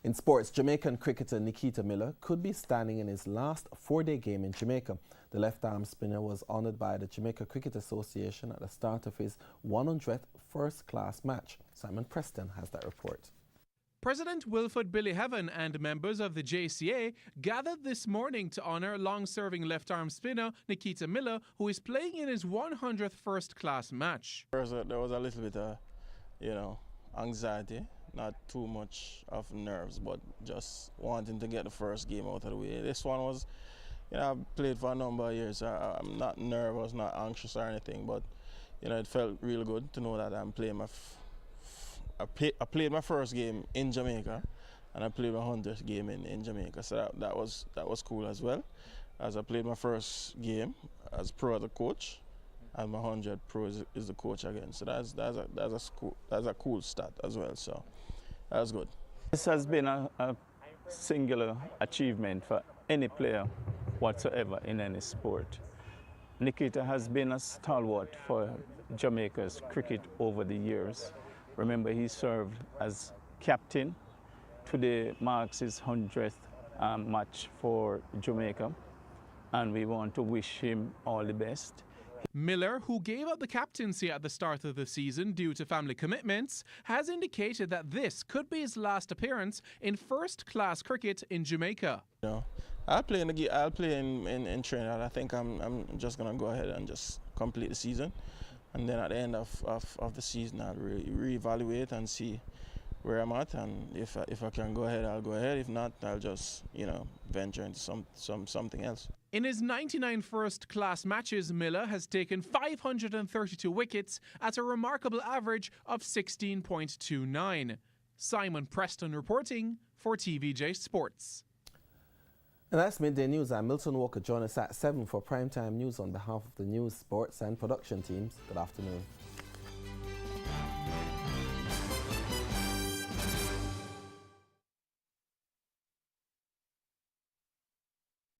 In sports, Jamaican cricketer Nikita Miller could be standing in his last four-day game in Jamaica. The left-arm spinner was honoured by the Jamaica Cricket Association at the start of his 100th first-class match. Simon Preston has that report. President Wilford Billy Heaven and members of the JCA gathered this morning to honour long-serving left-arm spinner Nikita Miller, who is playing in his 100th first-class match. There was a little bit of, anxiety, not too much of nerves, but just wanting to get the first game out of the way. This one was, I've played for a number of years. I'm not nervous, not anxious or anything, but it felt real good to know that I'm playing I played my first game in Jamaica, and I played my 100th game in Jamaica. So that was cool as well. As I played my first game as pro as a coach, and my 100 pro is the coach again. So that's a cool start as well. So that was good. This has been a singular achievement for any player whatsoever in any sport. Nikita has been a stalwart for Jamaica's cricket over the years. Remember, he served as captain. Today marks his 100th match for Jamaica, and we want to wish him all the best. Miller, who gave up the captaincy at the start of the season due to family commitments, has indicated that this could be his last appearance in first-class cricket in Jamaica. I'll play in Trinidad. I think I'm just gonna go ahead and just complete the season, and then at the end of the season I'll reevaluate and see where I'm at, and if I can go ahead, I'll go ahead. If not, I'll just venture into something else. In his 99 first-class matches, Miller has taken 532 wickets at a remarkable average of 16.29. Simon Preston reporting for TVJ Sports. And that's Midday News. I'm Milton Walker. Join us at 7 for primetime news on behalf of the news, sports and production teams. Good afternoon.